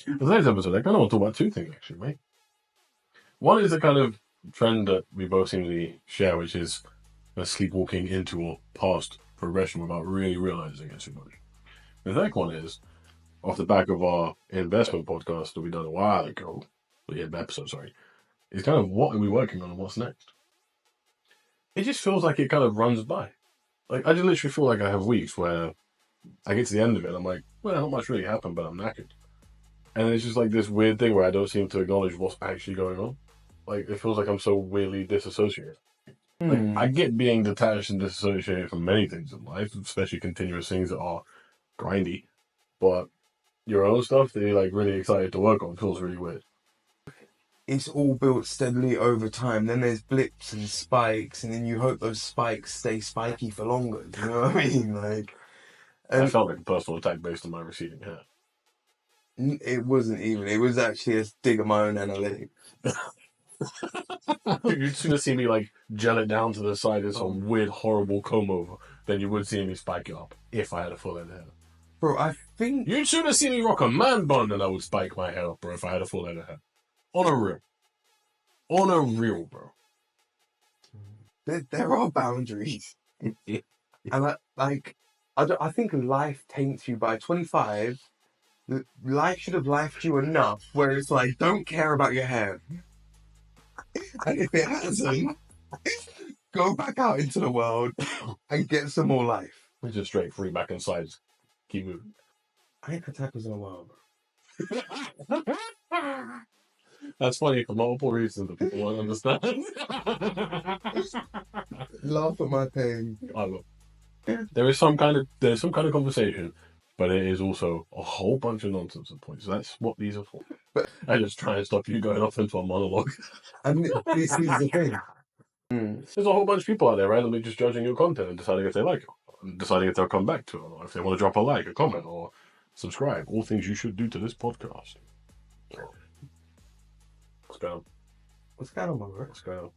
For today's episode, I kind of want to talk about two things, actually, mate. One is a kind of trend that we both seem to share, which is sleepwalking into or past progression without really realizing it too much. The second one is, off the back of our investment podcast that we done a while ago, episode, sorry, is kind of what are we working on and what's next. It just feels like it kind of runs by. Like, I just literally feel like I have weeks where I get to the end of it and I'm like, well, not much really happened, but I'm knackered. And it's just like this weird thing where I don't seem to acknowledge what's actually going on. Like, it feels like I'm so weirdly disassociated. Like, I get being detached and disassociated from many things in life, especially continuous things that are grindy. But your own stuff that you're like really excited to work on feels really weird. It's all built steadily over time. Then there's blips and spikes, and then you hope those spikes stay spiky for longer. Do you know what I mean? Like, I felt like a personal attack based on my receding hair. It wasn't even. It was actually a dig of my own analytics. You'd sooner see me like gel it down to the side in some weird, horrible comb over than you would see me spike it up if I had a full head of hair. Bro, I think You'd sooner see me rock a man bun than I would spike my hair up, bro, if I had a full head of hair. On a real. On a real, bro. there are boundaries. And I think life taints you by 25. Life should have lifed you enough where it's like, don't care about your hair. And if it hasn't, go back out into the world and get some more life. It's just straight free back and sides. Keep moving. I ain't had tackles in a while, bro. That's funny for multiple reasons that people won't understand. Laugh at my pain. I will. There's some kind of conversation, but it is also a whole bunch of nonsense at points. So that's what these are for. But I just try and stop you going off into a monologue. And this is the thing. There's a whole bunch of people out there randomly just judging your content and deciding if they like it, and deciding if they'll come back to it, or if they want to drop a like, a comment, or subscribe. All things you should do to this podcast. What's going on? What's going on, my bro? What's going on?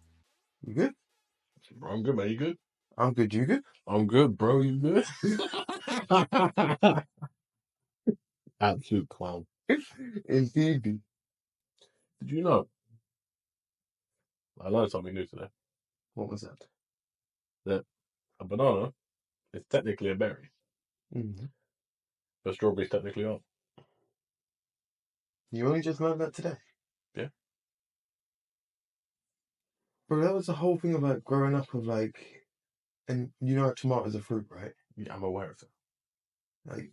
You good? Bro, I'm good, man. You good? I'm good. You good? I'm good, bro. You good? Absolute clown. Indeed. Did you know? I learned something new today. What was that? That a banana is technically a berry. Mm-hmm. But strawberries technically aren't. You only just learned that today? Yeah. Bro, that was the whole thing about growing up of like, and you know tomatoes are fruit, right? Yeah, I'm aware of that. Like,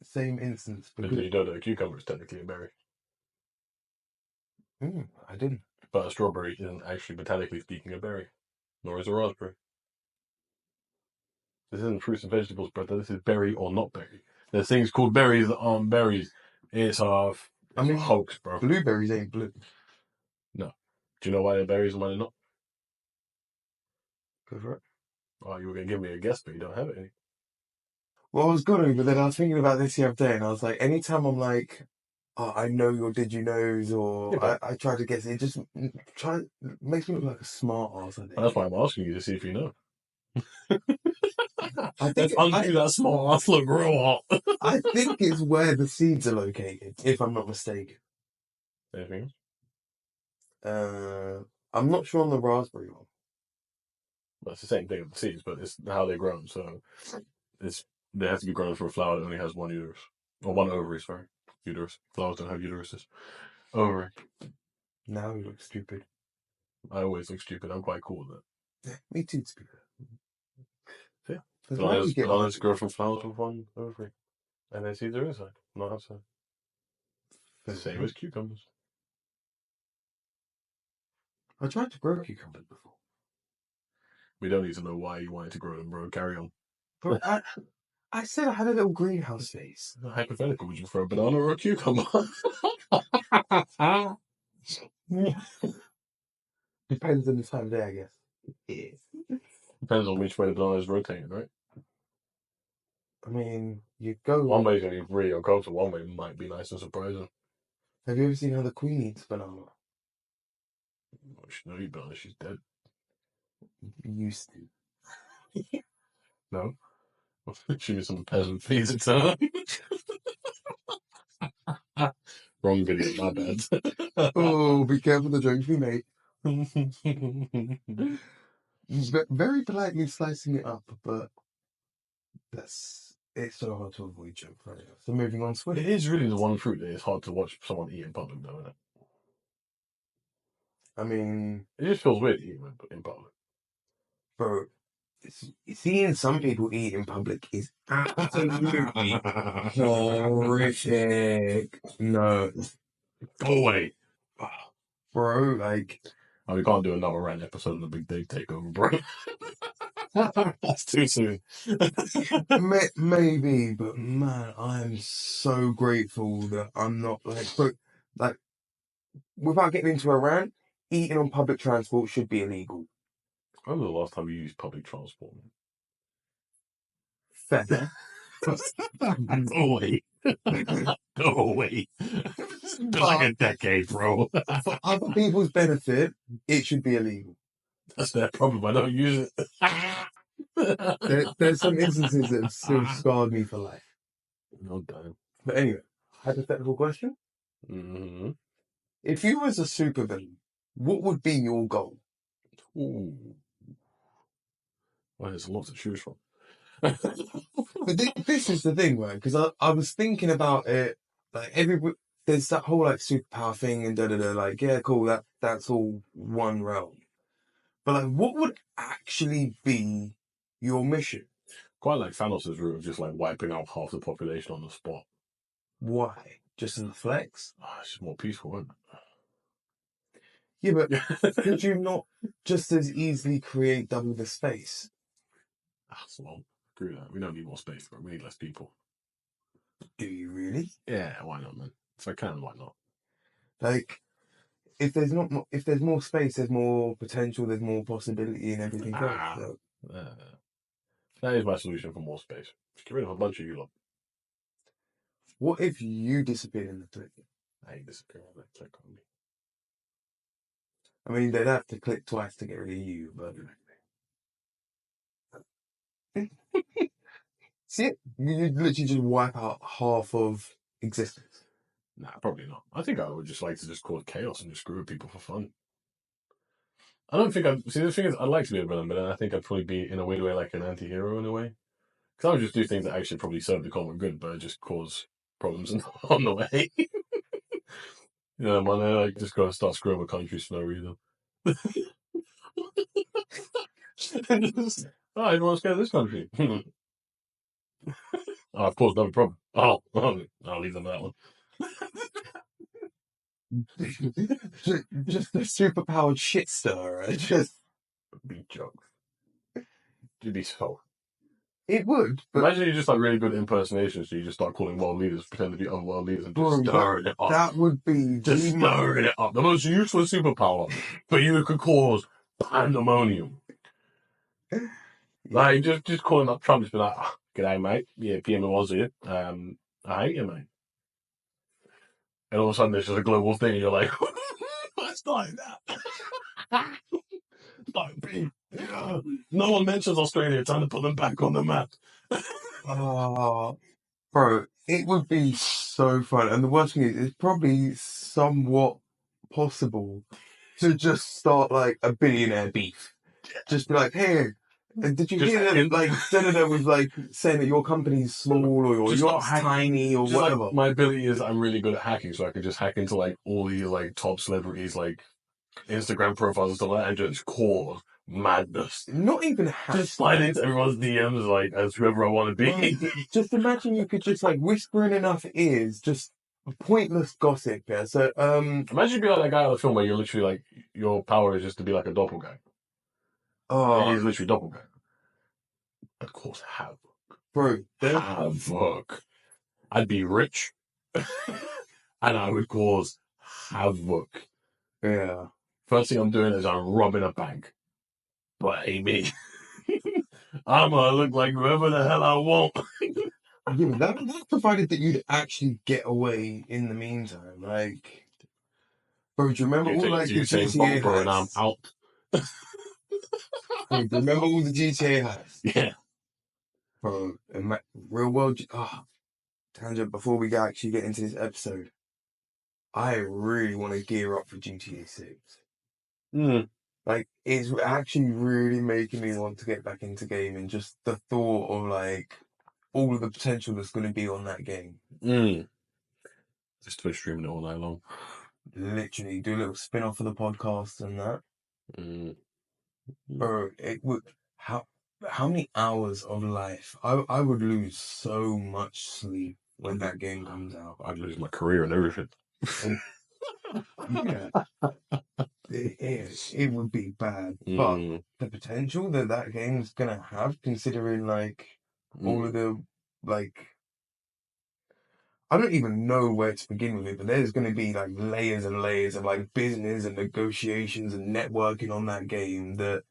same instance. Because you know that a cucumber is technically a berry. I didn't. But a strawberry isn't actually, botanically speaking, a berry. Nor is a raspberry. This isn't fruits and vegetables, brother. This is berry or not berry. There's things called berries that aren't berries. It's a hoax, bro. Blueberries ain't blue. No. Do you know why they're berries and why they're not? Go for it. Oh, you were going to give me a guess, but you don't have it any. Well, I was going to, but then I was thinking about this the other day, and I was like, anytime I'm like, oh, I know your did you knows, or I try to guess it, just makes me look like a smart ass. That's why I'm asking you to see if you know. I think that smart ass look real hot. I think it's where the seeds are located, if I'm not mistaken. Anything else? I'm not sure on the raspberry one. Well, it's the same thing with the seeds, but it's how they're grown. So they have to be grown from a flower that only has one uterus. Or one ovary, sorry. Uterus. Flowers don't have uteruses. Ovary. Now you look stupid. I always look stupid. I'm quite cool with that. Yeah, me too, to be fair. Yeah. Bananas grow from flowers with one ovary. And then seeds are inside, not outside. Same as cucumbers. I tried to grow cucumbers before. We don't need to know why you wanted to grow them, bro. Carry on. Bro, I said I had a little greenhouse space. Hypothetical, would you throw a banana or a cucumber? Depends on the time of day, I guess. Yeah. Depends on which way the banana is rotating, right? I mean, you go... One way's going to be really uncomfortable. One way might be nice and surprising. Have you ever seen how the queen eats banana? Oh, she don't eat banana. She's dead. Used to. No? She needs some peasant feeds it to her. Wrong video, my bad. Oh, be careful the jokes we make. Very politely slicing it up, but it's so hard to avoid joke right now. So moving on It swiftly. is really the one fruit that is hard to watch someone eat in public, though, isn't it? I mean, It just feels weird eating in public. bro, seeing some people eat in public is absolutely horrific. No, Go away. bro, like, Oh, we can't do another rant episode of the Big Day Takeover, bro. That's too soon. maybe, but man, I'm so grateful that I'm not like, without getting into a rant, eating on public transport should be illegal. When was the last time you used public transport? Fair. Go away. Go away. It's been like a decade, bro. For other people's benefit, it should be illegal. That's their problem. I don't use it. There's some instances that have still scarred me for life. No damn. But anyway, hypothetical question. Mm-hmm. If you was a supervillain, what would be your goal? Ooh. Well, there's a lot to choose from. But this is the thing, right? Because I was thinking about it, like there's that whole like superpower thing and da-da-da, like, yeah, cool, that's all one realm. But like, what would actually be your mission? Quite like Thanos' route of just like wiping out half the population on the spot. Why? Just as a flex? It's just more peaceful, isn't Yeah, but it? could you not just as easily create double the space? Well, screw that. We don't need more space, bro. We need less people. Do you really? Yeah, why not, man? If I can, why not? Like, if there's more space, there's more potential, there's more possibility and everything else. So. That is my solution for more space. Just get rid of a bunch of you lot. What if you disappear in the click? I disappear on that click on me. I mean, they'd have to click twice to get rid of you, but see it? You'd literally just wipe out half of existence. Nah, probably not. I think I would just like to just cause chaos and just screw with people for fun. I don't think I'd... See, the thing is, I'd like to be a villain, but then I think I'd probably be, in a weird way, like an anti-hero in a way. Because I would just do things that actually probably serve the common good, but just cause problems on the way. Yeah, man, I like, just gotta start screwing with countries for no reason. Just, oh, everyone's scared of this country. Oh, of course, no problem. Oh, I'll leave them that one. Just a superpowered shit stirrer. Just Be jokes. It'd be so. it would, but Imagine you're just like really good at impersonations, so you just start calling world leaders, pretend to be other world leaders, and just bro, stirring it up. that would be Just stirring it up. The most useless superpower, but you could cause pandemonium. Yeah. Like, just calling up Trump, just be like, oh, g'day, mate. Yeah, PM was here. I hate you, mate. And all of a sudden, there's just a global thing, and you're like, it's not like that. Don't be. Yeah. No one mentions Australia, trying to put them back on the map. Bro, it would be so fun. And the worst thing is, it's probably somewhat possible to just start like a billionaire beef. Just be like, hey, did you Just hear that? Like, Senator was like saying that your company's small or your yacht's tiny or just whatever. like, my ability is I'm really good at hacking, so I can just hack into like all these like top celebrities, like Instagram profiles and stuff like that, and just cause madness. Not even hack. Just slide into everyone's DMs like as whoever I want to be. Just imagine you could just like whisper in enough ears, just pointless gossip. Yeah. So Imagine you be like that guy on the film where you're literally like your power is just to be like a doppelganger. oh, He's literally doppelganger. Of course, havoc. bro, Havoc. I'd be rich, and I would cause havoc. yeah. First thing I'm doing is I'm robbing a bank. But Amy, I'm gonna look like whoever the hell I want. Yeah, but that's provided that you'd actually get away in the meantime. Like, bro, do you remember all like the GTA bro, and I'm heists? out. Bro, do you remember all the GTA heists? Yeah. Bro, real world. Tangent before we actually get into this episode. I really want to gear up for GTA 6. Mm. Like, it's actually really making me want to get back into gaming. Just the thought of, like, all of the potential that's going to be on that game. Mm. Just Twitch streaming it all night long. Literally, do a little spin off of the podcast and that. Mm. Bro, it would. How many hours of life? I would lose so much sleep when that game comes out. I'd lose my career and everything. And yeah, it would be bad. But Mm. the potential that that game's gonna have, considering like all of the like, I don't even know where to begin with it, but there's gonna be like layers and layers of like business and negotiations and networking on that game that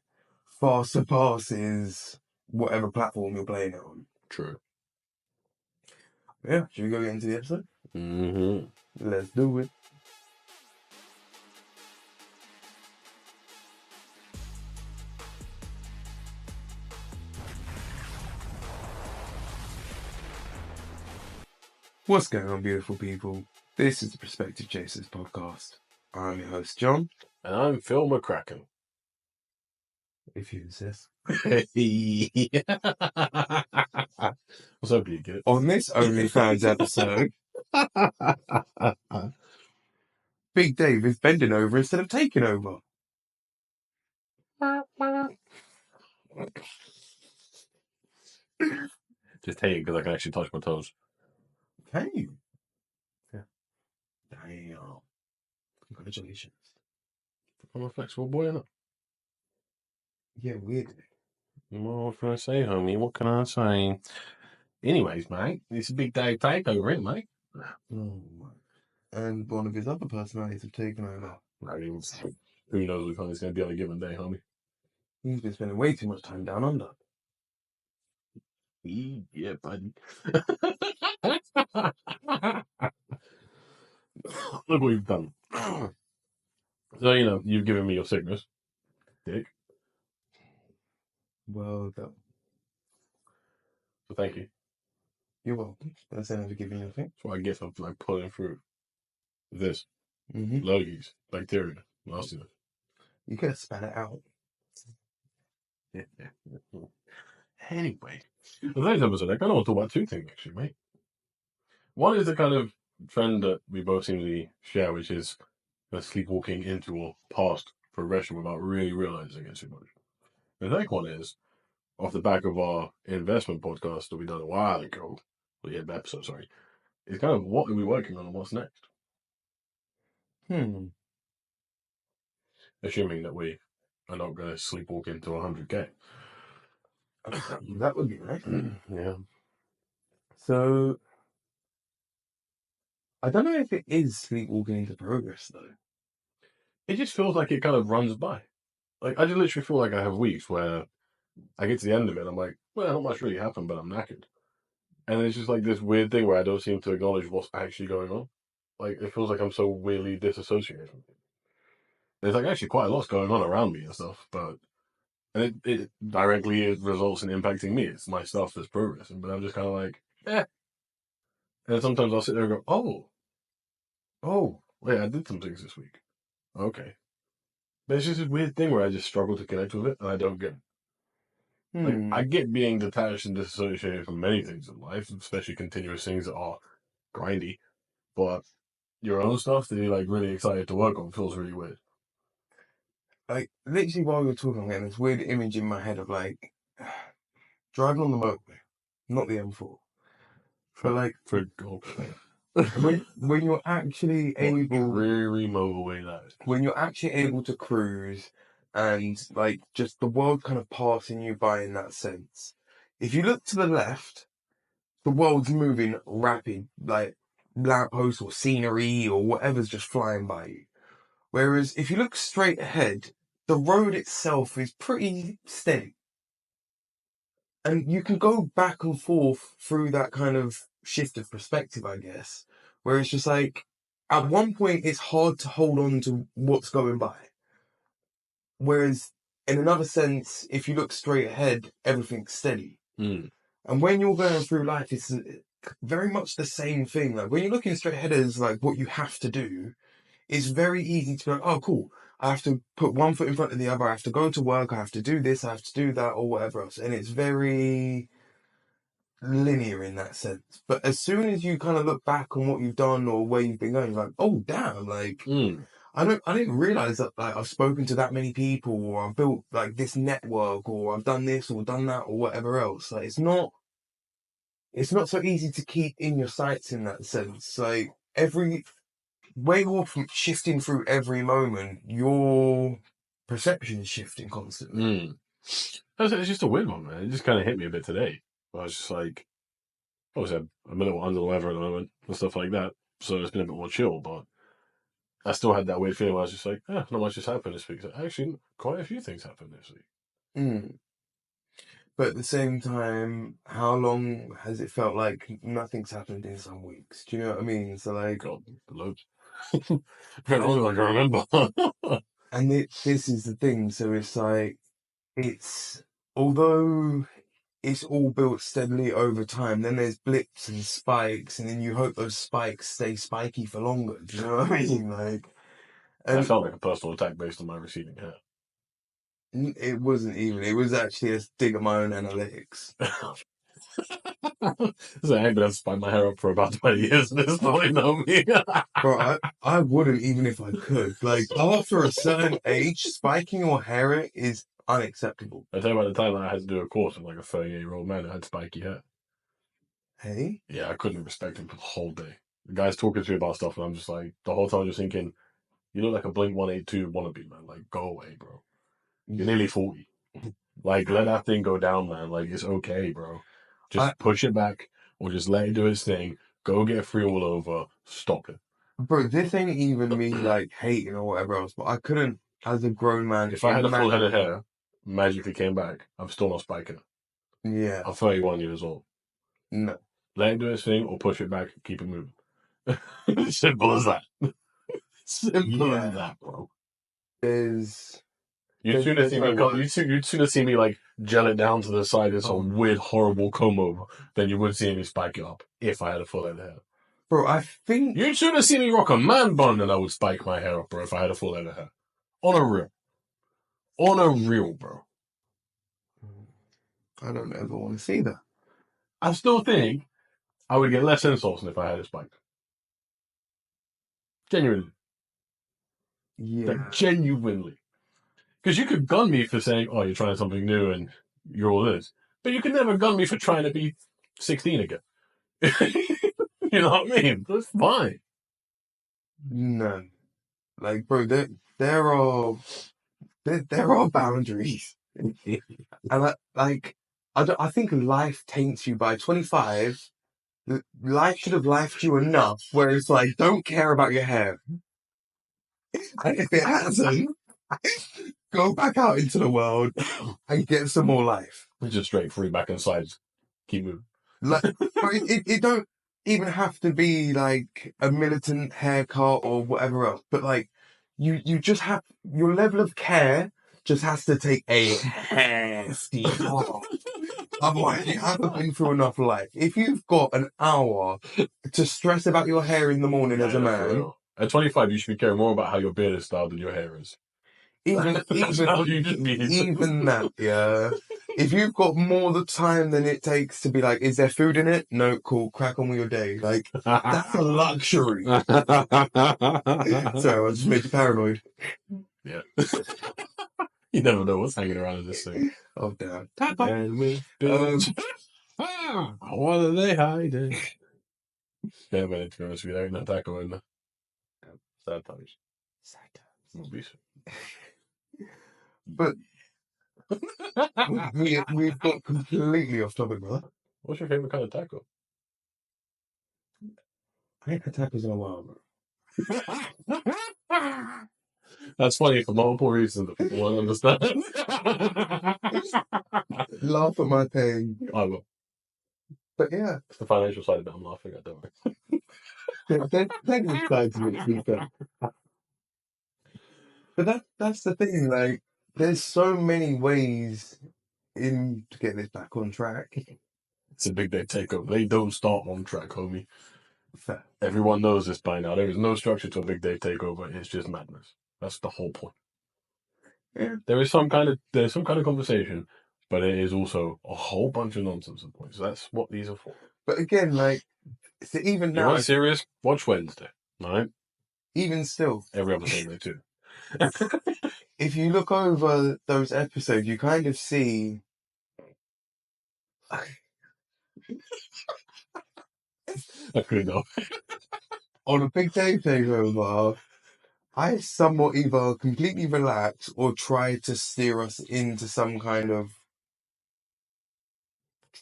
far surpasses whatever platform you're playing it on. True. Yeah, should we go get into the episode? Mm-hmm. Let's do it. What's going on, beautiful people? This is the Perspective Chasers podcast. I'm your host, John. And I'm Phil McCracken. If you insist. What's up, you get it? On this OnlyFans episode, Big Dave is bending over instead of taking over. Just take it because I can actually touch my toes. Can you? Yeah. Damn. Congratulations. I'm a flexible boy, innit? Yeah, weird. What can I say, homie? What can I say? Anyways, mate, it's a big day takeover, isn't it, mate? Oh, and one of his other personalities have taken over. I mean, who knows which one it's going to be on a given day, homie? He's been spending way too much time down under. Yeah, buddy. Look what you've done. So, you've given me your sickness, dick. Well done. So thank you. You're welcome. That's never giving you a thing. That's what I get for like pulling through this. Mm-hmm. Logies, bacteria, nastiness. You could have spat it out. Yeah. Anyway, today's episode, I kind of want to talk about two things, actually, mate. One is the kind of trend that we both seem to share, which is sleepwalking into or past progression without really realizing it too much. The second one is, off the back of our investment podcast that we done a while ago, episode, sorry, is kind of what are we working on and what's next? Assuming that we are not going to sleepwalk into 100K. That would be nice. Yeah. So, I don't know if it is sleepwalking into progress, though. It just feels like it kind of runs by. Like, I just literally feel like I have weeks where I get to the end of it, I'm like, well, not much really happened, but I'm knackered. And it's just like this weird thing where I don't seem to acknowledge what's actually going on. Like, it feels like I'm so weirdly disassociated from it. There's like actually quite a lot going on around me and stuff, but and it directly results in impacting me. It's my stuff that's progressing, but I'm just kind of like, eh. And sometimes I'll sit there and go, oh, wait, I did some things this week. Okay. But it's just this weird thing where I just struggle to connect with it, and I don't get it. Like, I get being detached and disassociated from many things in life, especially continuous things that are grindy, but your own stuff that you're like really excited to work on feels really weird. Like, literally while you're talking, I'm getting this weird image in my head of like driving on the motorway, not the M4. But like, when you're actually able, dreary motorway that is. When you're actually able to cruise and like just the world kind of passing you by in that sense. If you look to the left, the world's moving rapid, like lampposts or scenery or whatever's just flying by you. Whereas if you look straight ahead, the road itself is pretty steady. And you can go back and forth through that kind of shift of perspective, I guess, where it's just like, at one point it's hard to hold on to what's going by. Whereas in another sense, if you look straight ahead, everything's steady. Mm. And when you're going through life, very much the same thing. Like when you're looking straight ahead as like what you have to do, it's very easy to go, oh, cool. I have to put one foot in front of the other. I have to go to work. I have to do this. I have to do that, or whatever else. And it's very linear in that sense. But as soon as you kind of look back on what you've done or where you've been going, you're like, oh, damn, like. I didn't realize that like I've spoken to that many people or I've built like this network or I've done this or done that or whatever else. Like it's not so easy to keep in your sights in that sense. Like every way you're shifting through every moment, your perception is shifting constantly. It's just a weird one, man. It just kind of hit me a bit today. I was just like, obviously I'm a little under the weather at the moment and stuff like that, so it's been a bit more chill, but I still had that weird feeling where I was just like, not much has happened this week. So actually, quite a few things happened this week. But at the same time, how long has it felt like nothing's happened in some weeks? Do you know what I mean? So like, God, loads. Very long like I remember. and this is the thing. So it's like, although it's all built steadily over time, then there's blips and spikes, and then you hope those spikes stay spiky for longer. Do you know what I mean? Like, That and felt like a personal attack based on my receding hair. it wasn't even. It was actually a dig at my own analytics. So I ain't been able to spike my hair up for about 20 years and they still ain't know me. Bro, I wouldn't even if I could. Like, after a certain age, spiking your hair is unacceptable. I tell you about the time that I had to do a course with like a 38-year-old man who had spiky hair. Hey? Yeah, I couldn't respect him for the whole day. The guy's talking to me about stuff and I'm just like, the whole time just thinking, you look like a Blink 182 wannabe, man. Like, go away, bro. You're nearly 40. Like, let that thing go down, man. Like, it's okay, bro. Just push it back or just let it do its thing. Go get free all over. Stop it. Bro, this ain't even me, like, hating or whatever else, but I couldn't, as a grown man, If I had a full head of imagine. hair, magically came back, I'm still not spiking it. Yeah, I'm 31 years old. no. Let it do its thing or push it back and keep it moving. Simple as that. Simple as Yeah, that, bro. there's, You'd sooner see no me words. you'd sooner see me like gel it down to the side in some weird, horrible comb over than you would see me spike it up if I had a full head of hair. Bro, I think. You'd sooner see me rock a man bun than I would spike my hair up, bro, if I had a full head of hair. On a real. On a real, bro. I don't ever want to see that. I still think I would get less insults than if I had it spiked. Genuinely. Yeah. Like, genuinely. Because you could gun me for saying, oh, you're trying something new and you're all this. But you could never gun me for trying to be 16 again. You know what I mean? That's fine. No. Like, bro, there are boundaries. And I think life taints you by 25. Life should have lifed you enough where it's like, don't care about your hair. And if it hasn't, go back out into the world and get some more life. Just straight free back inside. Keep moving. Like, but it don't even have to be like a militant haircut or whatever else. But like, you just have, your level of care just has to take a hefty drop. Otherwise, you haven't been through enough life. If you've got an hour to stress about your hair in the morning as a man, at 25, you should be caring more about how your beard is styled than your hair is. even that, yeah. If you've got more the time than it takes to be like, is there food in it? No, cool, crack on with your day. Like, that's a luxury. So I just made you paranoid. Yeah. You never know what's hanging around in this thing. Oh, damn. And with what are they hiding? Yeah, but to be honest with you, there ain't no taco in there. Sad times. Movies. But we've got completely off topic, brother. What's your favorite kind of taco? I ain't had tacos in a while, bro. That's funny for multiple reasons that people won't understand. Laugh at my pain. I will. But yeah. It's the financial side of it I'm laughing at, don't worry. There's plenty of sides of it, to be fair. But that's the thing, like, there's so many ways to get this back on track. It's a big day takeover. They don't start on track, homie. Fair. Everyone knows this by now. There is no structure to a big day takeover. It's just madness. That's the whole point. Yeah. There's some kind of conversation, but it is also a whole bunch of nonsense at points. That's what these are for. But again, like, so even You now, want serious? Watch Wednesday. All right. even still, Every other Sunday too. if you look over those episodes, you kind of see I could know. on a big day takeover, I somewhat either completely relax or try to steer us into some kind of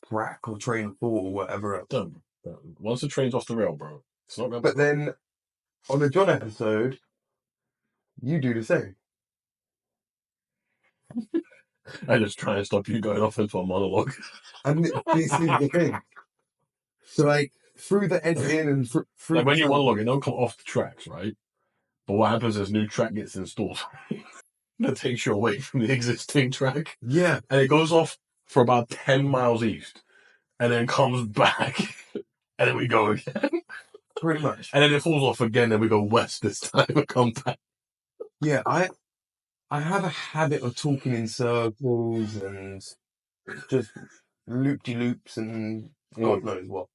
track or train of thought or whatever else. Done. Once the train's off the rail, bro, it's not going But back. then on the John episode, you do the same. I just try and stop you going off into a monologue. And this is the thing. So, like, through the editing and through Like when the you monologue, it don't come off the tracks, right? But what happens is new track gets installed that takes you away from the existing track, yeah, and it goes off for about 10 miles east, and then comes back, and then we go again, pretty much. and then it falls off again, and we go west this time and come back. Yeah, I have a habit of talking in circles and just loop-de-loops and God knows what.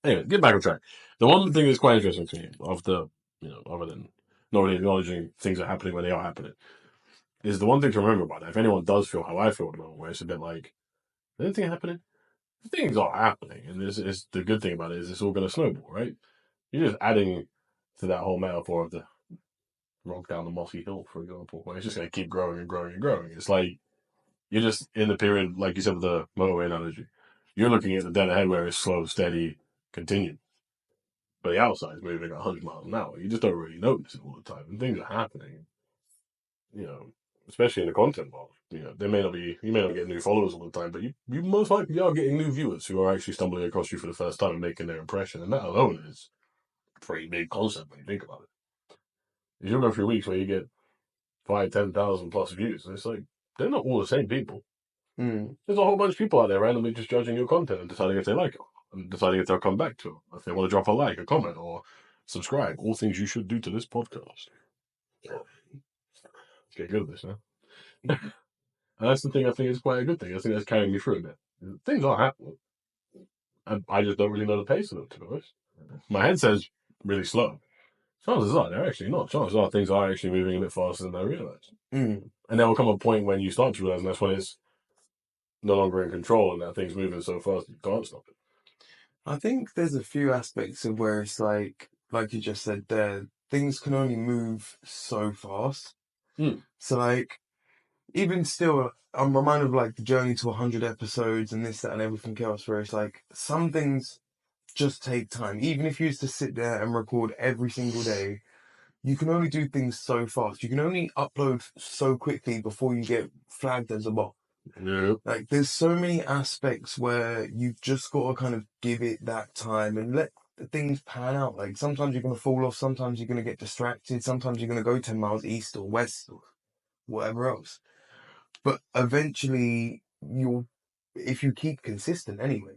Anyway, get back on track. The one thing that's quite interesting to me, of the, other than not really acknowledging things are happening when they are happening, is the one thing to remember about that. If anyone does feel how I feel at the moment, where it's a bit like, is anything happening? Things are happening, and this is the good thing about it is it's all going to snowball, right? You're just adding to that whole metaphor of the rock down the mossy hill, for example, where it's just going to keep growing and growing and growing. It's like you're just in the period, like you said with the motorway analogy, you're looking at the dead ahead where it's slow, steady, continued. But the outside's moving at 100 miles an hour. You just don't really notice it all the time. And things are happening, you know, especially in the content world. There may not be, you may not get new followers all the time, but you most likely are getting new viewers who are actually stumbling across you for the first time and making their impression. And that alone is a pretty big concept when you think about it. You'll go through weeks where you get 5, 10,000 plus views. And it's like, they're not all the same people. Mm. There's a whole bunch of people out there randomly just judging your content and deciding if they like it, and deciding if they'll come back to it, if they want to drop a like, a comment, or subscribe. All things you should do to this podcast. Let's get good at this now. And that's the thing I think is quite a good thing. I think that's carrying me through a bit. Things are happening. And I just don't really know the pace of them, to be honest. My head says really slow. Chances are they're actually not. Chances are things are actually moving a bit faster than I realised. Mm. And there will come a point when you start to realise, and that's when it's no longer in control and that thing's moving so fast you can't stop it. I think there's a few aspects of where it's like you just said there, things can only move so fast. Mm. So, like, even still, I'm reminded of like the journey to 100 episodes and this, that, and everything else, where it's like some things just take time. Even if you used to sit there and record every single day, you can only do things so fast. You can only upload so quickly before you get flagged as a bot. Yeah. Like, there's so many aspects where you've just got to kind of give it that time and let the things pan out. Like, sometimes you're going to fall off, sometimes you're going to get distracted, sometimes you're going to go 10 miles east or west or whatever else. But eventually, if you keep consistent anyway,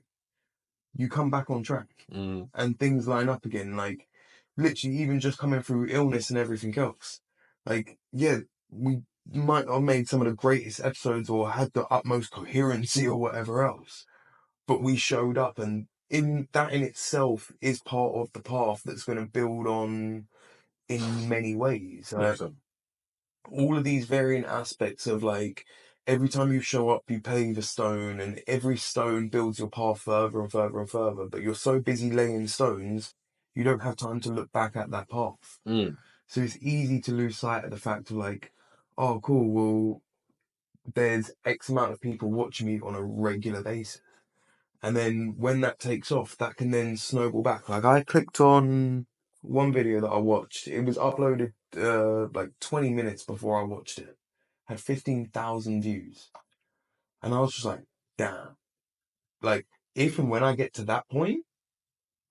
you come back on track and things line up again. Like, literally, even just coming through illness and everything else. Like, yeah, we might not have made some of the greatest episodes or had the utmost coherency or whatever else, but we showed up, and in itself is part of the path that's going to build on in many ways. Like, all of these varying aspects of, like, every time you show up, you pave a stone, and every stone builds your path further and further and further. But you're so busy laying stones, you don't have time to look back at that path. So it's easy to lose sight of the fact of, like, oh, cool, well, there's X amount of people watching me on a regular basis. And then when that takes off, that can then snowball back. Like, I clicked on one video that I watched. It was uploaded like 20 minutes before I watched it. Had 15,000 views. And I was just like, damn. Like, if and when I get to that point,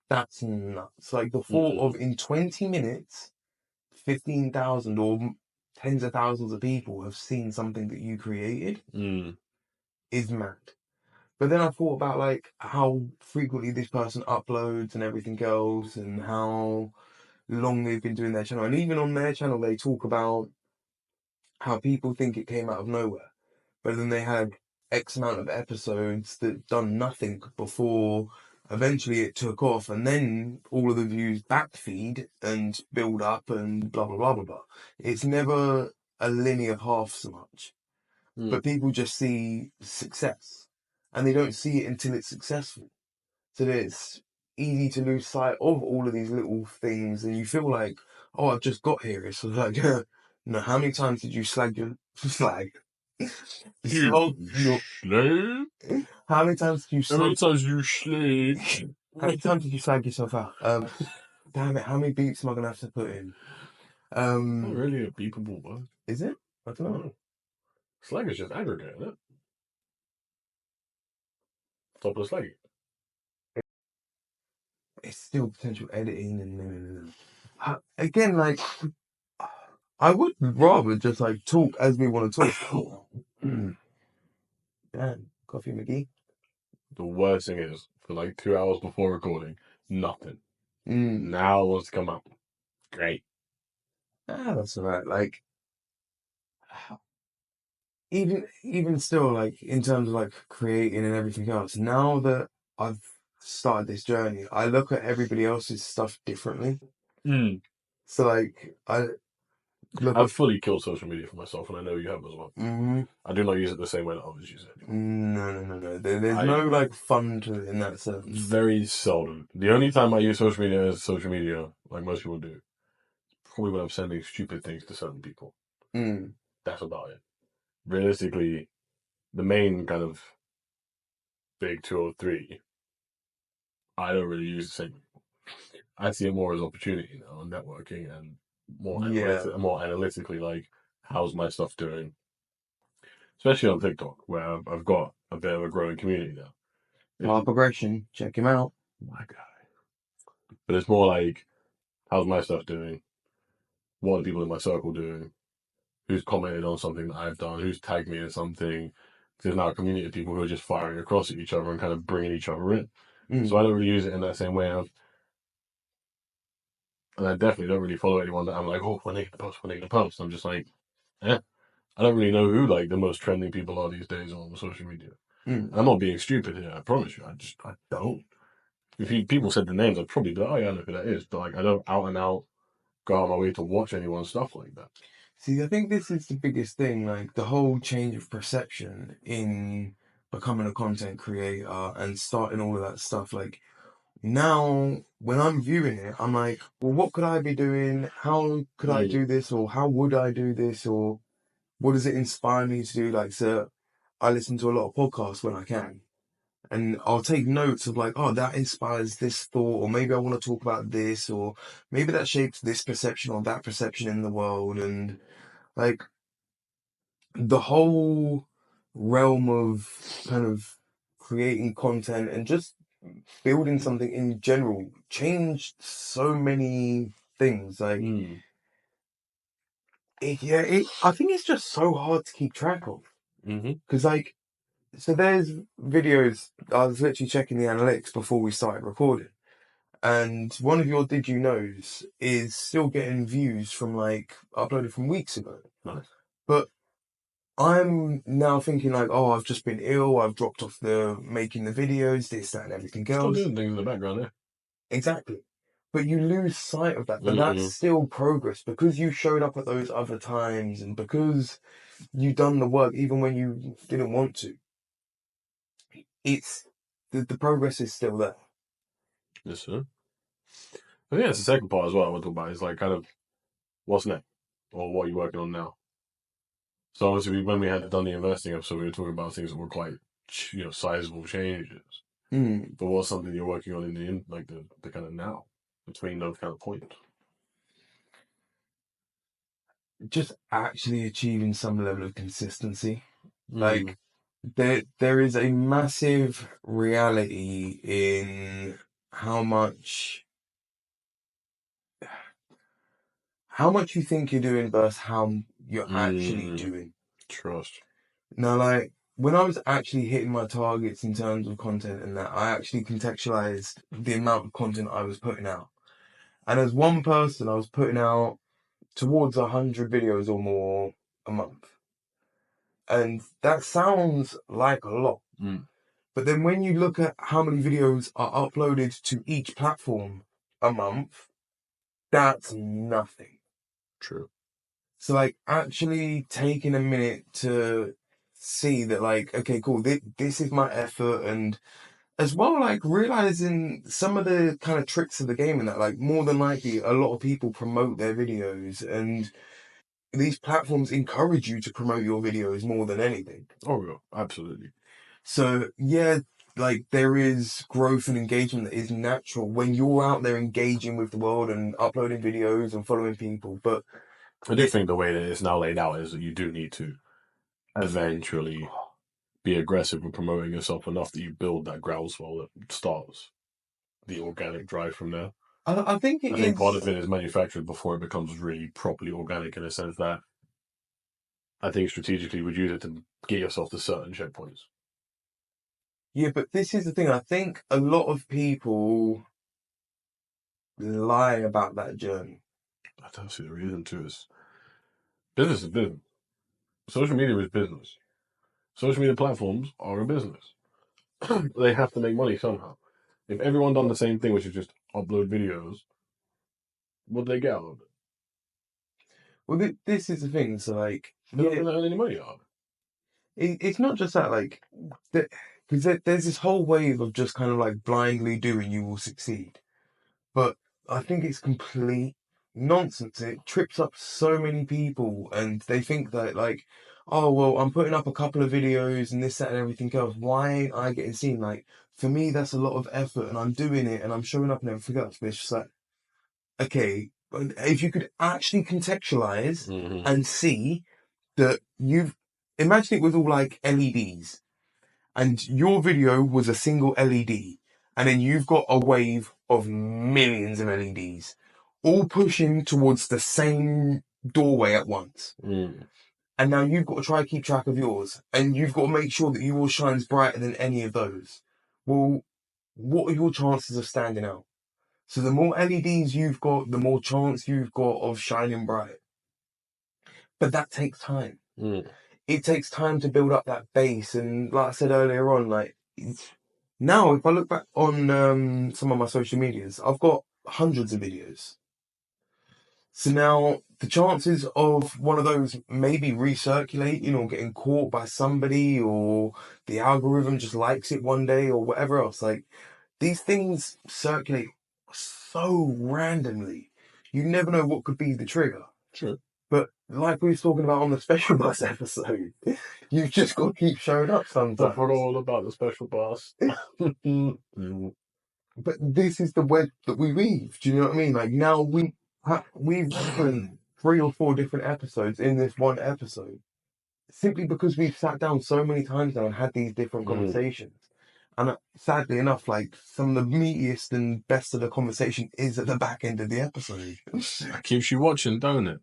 that's nuts. Like, the thought of in 20 minutes, 15,000 or tens of thousands of people have seen something that you created is mad. But then I thought about like how frequently this person uploads and everything else, and how long they've been doing their channel. And even on their channel, they talk about how people think it came out of nowhere, but then they had X amount of episodes that done nothing before eventually it took off, and then all of the views backfeed and build up and blah blah blah blah blah. It's never a linear path so much, but people just see success and they don't see it until it's successful. So that it's easy to lose sight of all of these little things, and you feel like, oh, I've just got here. It's like, no, how many times did you slag your slag? Slag your. Slave? How many times did you How many slag? times you slave? How many times did you slag yourself out? Damn it, how many beeps am I gonna have to put in? Not really a beepable word. Is it? I don't know. No. Slag is just aggregate, isn't it? Top of the slag. It's still potential editing and again, like, I would rather just like talk as we want to talk. Damn, Coffee McGee. The worst thing is, for like 2 hours before recording, nothing. Mm. Now it wants to come out. Great. That's alright. Like, even still, like in terms of like creating and everything else. Now that I've started this journey, I look at everybody else's stuff differently. So like, I look I've at. fully killed social media for myself, and I know you have as well. I do not use it the same way that others use it. No. There's no like fun to it in that sense. Very seldom. The only time I use social media as social media, like most people do, probably when I'm sending stupid things to certain people. That's about it. Realistically, the main kind of big 203, I don't really use the same. I see it more as opportunity now, networking and Yeah. more analytically, like how's my stuff doing, especially on TikTok, where I've got a bit of a growing community now. Power Progression, check him out. My guy. But it's more like, how's my stuff doing? What are the people in my circle doing? Who's commented on something that I've done? Who's tagged me in something? There's now a community of people who are just firing across at each other and kind of bringing each other in. So I don't really use it in that same way. And I definitely don't really follow anyone that I'm like, oh, when they gonna post, when they gonna post. I'm just like, eh. I don't really know who like the most trending people are these days on social media. And I'm not being stupid here. I promise you. I don't. If people said the names, I'd probably be like, oh yeah, I know who that is. But like, I don't out and out go out of my way to watch anyone's stuff like that. See, I think this is the biggest thing, like the whole change of perception in becoming a content creator and starting all of that stuff. Like now, when I'm viewing it, I'm like, well, what could I be doing? How could I do this? Or how would I do this? Or what does it inspire me to do? Like, so I listen to a lot of podcasts when I can. And I'll take notes of like, oh, that inspires this thought, or maybe I want to talk about this, or maybe that shapes this perception or that perception in the world. And like the whole realm of kind of creating content and just building something in general changed so many things. Like, I think it's just so hard to keep track of. Because like, so there's videos, I was literally checking the analytics before we started recording. And one of your Did You Knows is still getting views from like uploaded from weeks ago. Nice. But I'm now thinking like, oh, I've just been ill. I've dropped off the making the videos, this, that, and everything Still else. doing things in the background there. Exactly. But you lose sight of that. But that's still progress because you showed up at those other times and because you done the work even when you didn't want to. It's the progress is still there. Yes, sir. I think that's the second part as well I want to talk about is like kind of what's next or what are you working on now. So obviously when we had done the investing episode, we were talking about things that were quite, sizable changes. But what's something you're working on in the kind of now between those kind of points? Just actually achieving some level of consistency. Like there is a massive reality in how much you think you're doing versus how you're actually doing. Trust. Now, like when I was actually hitting my targets in terms of content and that, I actually contextualized the amount of content I was putting out. And as one person, I was putting out towards 100 videos or more a month. And that sounds like a lot. Mm. But then when you look at how many videos are uploaded to each platform a month, that's nothing. True. So like actually taking a minute to see that like, okay, cool, this is my effort, and as well, like realizing some of the kind of tricks of the game and that, like more than likely a lot of people promote their videos and these platforms encourage you to promote your videos more than anything. Oh, yeah, absolutely. So yeah, like there is growth and engagement that is natural when you're out there engaging with the world and uploading videos and following people. But I do think the way that it's now laid out is that you do need to eventually be aggressive with promoting yourself enough that you build that groundswell that starts the organic drive from there. I think it I think part is. of it is manufactured before it becomes really properly organic in a sense that I think strategically would use it to get yourself to certain checkpoints. Yeah, but this is the thing. I think a lot of people lie about that journey. I don't see the reason to. Is business is business. Social media is business. Social media platforms are a business. They have to make money somehow. If everyone done the same thing, which is just upload videos, what do they get out of it? Well, this is the thing. So, like, They're not yeah, going to earn any money out of it's not just that, like, because there's this whole wave of just kind of like blindly doing, you will succeed. But I think it's complete nonsense. It trips up so many people, and they think that, like, oh, well, I'm putting up a couple of videos and this, that, and everything else. Why ain't I getting seen? Like, for me, that's a lot of effort, and I'm doing it, and I'm showing up and everything else. But it's just like, okay, but if you could actually contextualize it. and see that you've imagine it with all like LEDs and your video was a single LED and then you've got a wave of millions of LEDs all pushing towards the same doorway at once. Mm. And now you've got to try to keep track of yours and you've got to make sure that yours shines brighter than any of those. Well, what are your chances of standing out? So the more LEDs you've got, the more chance you've got of shining bright. But that takes time. Mm. It takes time to build up that base. And like I said earlier on, like now, if I look back on some of my social medias, I've got hundreds of videos. So now the chances of one of those maybe recirculating or getting caught by somebody or the algorithm just likes it one day or whatever else, like these things circulate so randomly. You never know what could be the trigger. Sure. But like we was talking about on the special bus episode, you've just got to keep showing up I sometimes. forgot all about the special boss. Mm. But this is the web that we weave. Do you know what I mean? Like now we've done 3 or 4 different episodes in this one episode, simply because we've sat down so many times now and had these different Mm. conversations. And sadly enough, like some of the meatiest and best of the conversation is at the back end of the episode. That keeps you watching, don't it?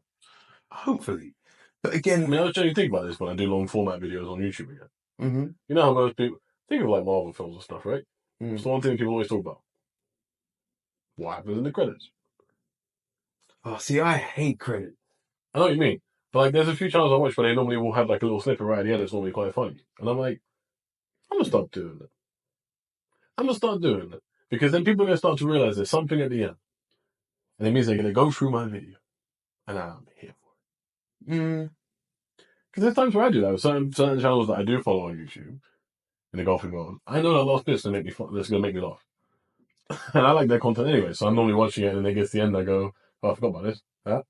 Hopefully. But I again, mean, I was trying to think about this when I do long format videos on YouTube again. mm-hmm, You know how most people think of like Marvel films and stuff, right? It's mm. the one thing people always talk about. What happens in the credits? Oh, see, I hate credit. I know what you mean. But like, there's a few channels I watch where they normally will have like a little snippet right at the end that's normally quite funny. And I'm like, I'm gonna stop doing that. I'm gonna start doing that. Because then people are gonna start to realize there's something at the end. And it means they're gonna go through my video. And I'm here for it. Mm. Because there's times where I do that with certain channels that I do follow on YouTube in the golfing world. I know that last bit's gonna make me fun, that's gonna make me laugh. And I like their content anyway, so I'm normally watching it and then it gets to the end I go, oh, I forgot about this. Huh?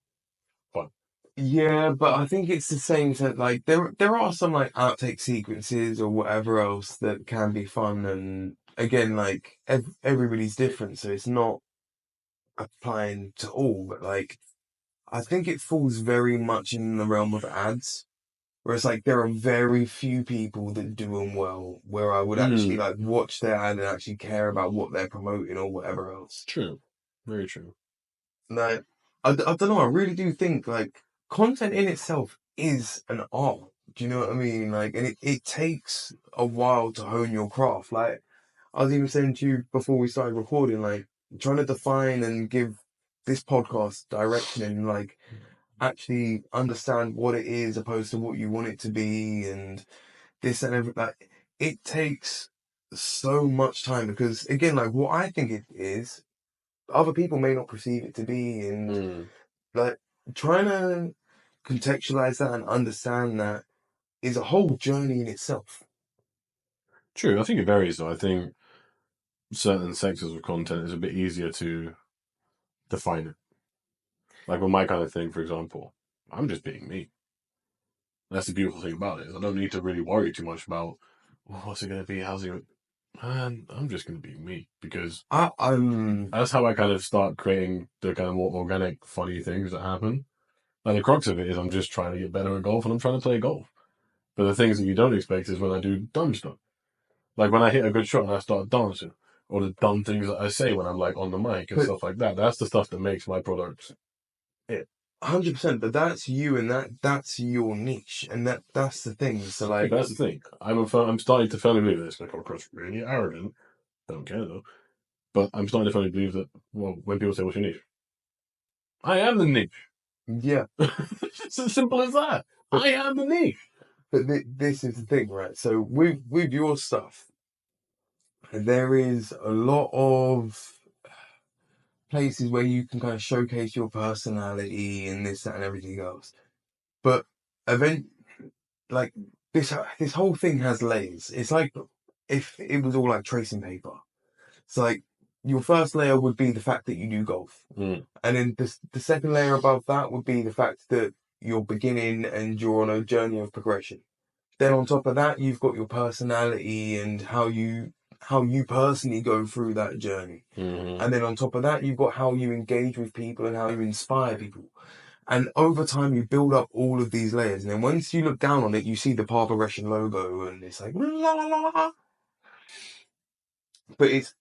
Fun. Yeah, but I think it's the same to like there are some like outtake sequences or whatever else that can be fun, and again like everybody's different, so it's not applying to all, but like I think it falls very much in the realm of ads. Where it's like there are very few people that do them well, where I would actually Mm. like watch their ad and actually care about what they're promoting or whatever else. True. Very true. Like, I don't know, I really do think like content in itself is an art. Do you know what I mean? Like, and it takes a while to hone your craft. Like, I was even saying to you before we started recording, like, trying to define and give this podcast direction and, like, actually understand what it is opposed to what you want it to be and this and everything. Like, it takes so much time because, again, like, what I think it is, other people may not perceive it to be. And, like, trying to contextualize that and understand that is a whole journey in itself. True. I think it varies though. I think certain sectors of content is a bit easier to define it. Like with my kind of thing, for example, I'm just being me. That's the beautiful thing about it. Is I don't need to really worry too much about what's it going to be, how's it going to... Man, I'm just going to be me because that's how I kind of start creating the kind of more organic, funny things that happen. Like the crux of it is I'm just trying to get better at golf and I'm trying to play golf. But the things that you don't expect is when I do dumb stuff. Like when I hit a good shot and I start dancing, or the dumb things that I say when I'm like on the mic and But stuff like that. That's the stuff that makes my products it. 100%, but that's you and that's your niche, and that's the thing. So Yeah, like, that's the thing. I'm starting to firmly believe this. I come across really arrogant. Don't care though. But I'm starting to firmly believe that. Well, when people say, "What's your niche?" I am the niche. yeah, It's as simple as that. but I am the niche. this is the thing, right? So with your stuff, there is a lot of places where you can kind of showcase your personality and this, that, and everything else. But event like this whole thing has layers. It's like if it was all like tracing paper. It's like your first layer would be the fact that you do golf. Mm. And then the second layer above that would be the fact that you're beginning and you're on a journey of progression. Then on top of that, you've got your personality and how you personally go through that journey. Mm-hmm. And then on top of that, you've got how you engage with people and how you inspire people. And over time, you build up all of these layers. And then once you look down on it, you see the Par Progression logo and it's like, la la la la. But it's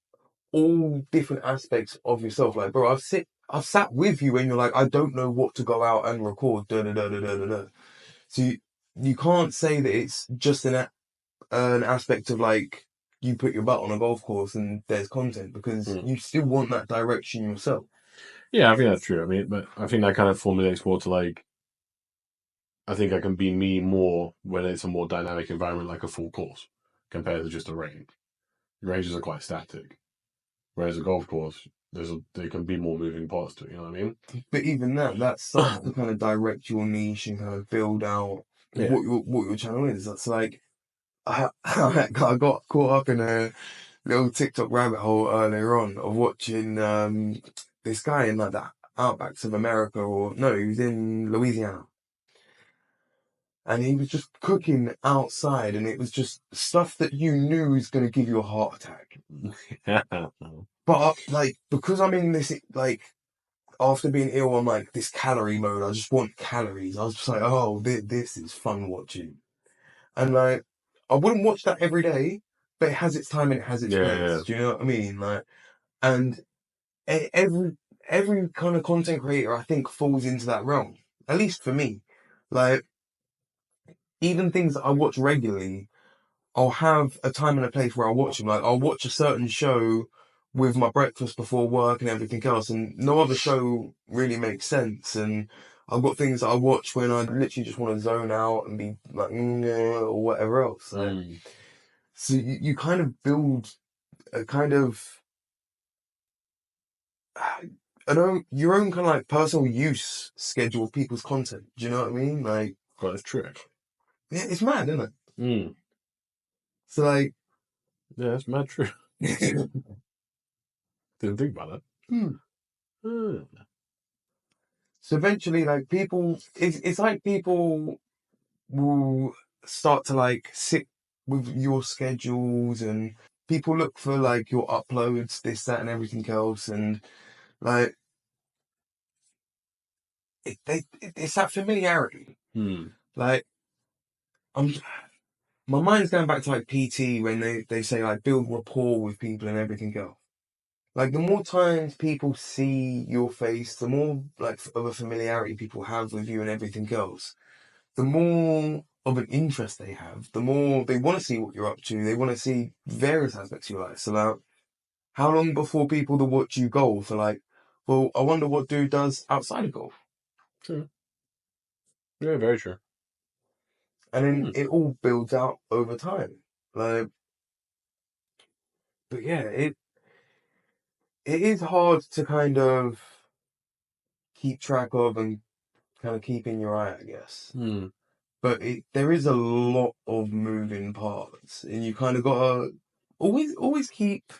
all different aspects of yourself. Like, bro, I've sat with you and you're like, I don't know what to go out and record. Da, da, da, da, da, da, da. So you can't say that it's just an aspect of like you put your butt on a golf course and there's content because you still want that direction yourself. Yeah, I think that's true. I mean, but I think that kind of formulates more to like, I think I can be me more when it's a more dynamic environment, like a full course, compared to just a range. Ranges are quite static, whereas a golf course, there can be more moving parts to it. You know what I mean? But even that starts to kind of direct your niche and kind of build out Yeah. what your channel is. That's like I got caught up in a little TikTok rabbit hole earlier on of watching this guy in like the outbacks of America, or no, he was in Louisiana, and he was just cooking outside, and it was just stuff that you knew was going to give you a heart attack. But like, because I'm in this like after being ill, I'm like this calorie mode. I just want calories. I was just like, oh, this is fun watching, and like I wouldn't watch that every day, but it has its time and it has its Yeah, place. yeah. Do you know what I mean? Like, and every kind of content creator, I think, falls into that realm. At least for me, like even things that I watch regularly, I'll have a time and a place where I'll watch them. Like I'll watch a certain show with my breakfast before work and everything else, and no other show really makes sense. And I've got things that I watch when I literally just want to zone out and be like, or whatever else. Like, so you kind of build a kind of your own kind of like personal use schedule of people's content. Do you know what I mean? Like, Got this trick. yeah, it's mad, isn't it? Mm. So like, Yeah, that's mad true. Didn't think about that. Mm. so eventually, like people, it's like people will start to like sit with your schedules, and people look for like your uploads, this, that, and everything else, and like it's that familiarity. Mm. Like I'm my mind's going back to like PT when they say like build rapport with people and everything else. Like the more times people see your face, the more like of a familiarity people have with you and everything else, the more of an interest they have, the more they want to see what you're up to. They want to see various aspects of your life. So like, how long before people that watch you golf are like, well, I wonder what dude does outside of golf. True. Yeah, very true. And then it all builds out over time. Like, but yeah, it is hard to kind of keep track of and kind of keep in your eye, I guess. But there is a lot of moving parts, and you kind of gotta always keep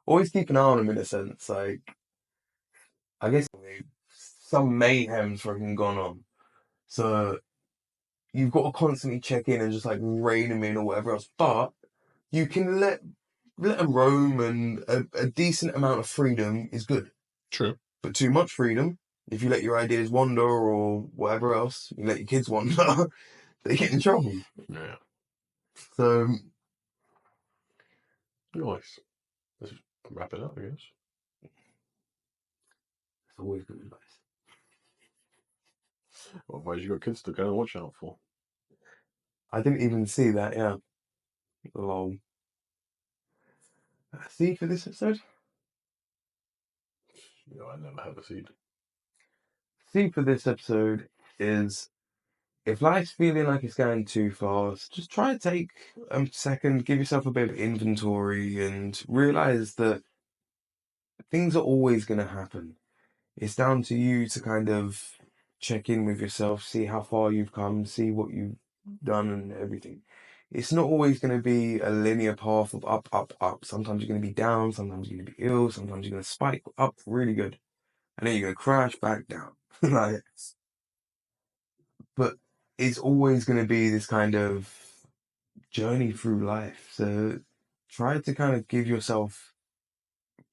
always keep an eye on them in a sense. Like, I guess some mayhem's fucking gone on, so you've got to constantly check in and just like rein them in or whatever else. But you can let them roam, and a decent amount of freedom is good. True. But too much freedom, if you let your ideas wander or whatever else, you let your kids wander, they get in trouble. Yeah. So Nice. Let's wrap it up, I guess. it's always good advice. Otherwise, you got kids to go and watch out for. I didn't even see that, yeah. Lol. See for this episode? You know, I never had a seed. See for this episode is, if life's feeling like it's going too fast, just try to take a second, give yourself a bit of inventory, and realize that things are always going to happen. It's down to you to kind of check in with yourself, see how far you've come, see what you've done and everything. It's not always going to be a linear path of up, up, up. Sometimes you're going to be down, sometimes you're going to be ill, sometimes you're going to spike up really good, and then you're going to crash back down. Like, but it's always going to be this kind of journey through life. So try to kind of give yourself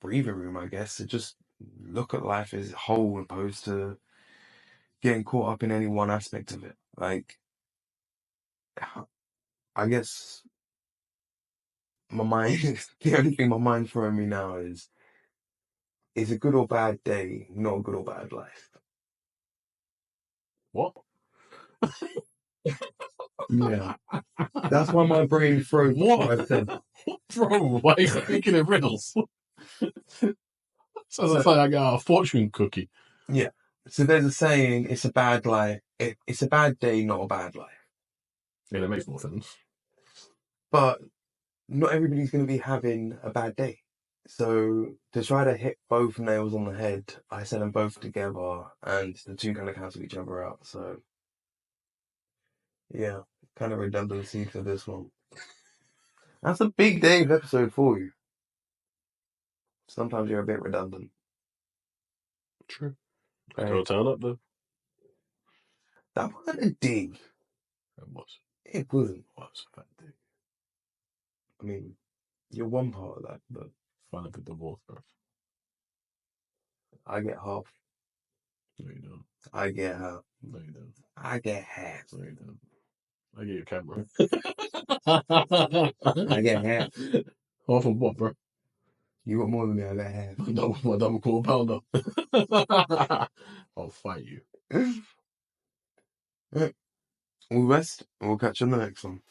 breathing room, I guess, to just look at life as a whole opposed to getting caught up in any one aspect of it. Like, I guess my mind, the only thing my mind's throwing me now is a good or bad day, not a good or bad life. What? Yeah. That's why my brain froze. What? I said. Bro, why are you speaking in riddles? Sounds like I got a fortune cookie. Yeah. So there's a saying, it's a bad life. It's a bad day, not a bad life. Yeah, that makes more sense. But not everybody's going to be having a bad day. So to try to hit both nails on the head, I said them both together, and the two kind of cancel each other out. So yeah, kind of redundancy for this one. That's a big Dave episode for you. Sometimes you're a bit redundant. True. Right? Go turn up though. That wasn't a dig. It was. It wasn't. Well, it's a fat dig. I mean, you're one part of that, but Fun of the divorce, bro. I get half. No, you don't. I get half. No, you don't. I get half. No, you don't. I get your camera. I get half. Half of what, bro? You got more than me. I got half. My double quarter pounder. I'll fight you. All the best, and we'll catch you on the next one.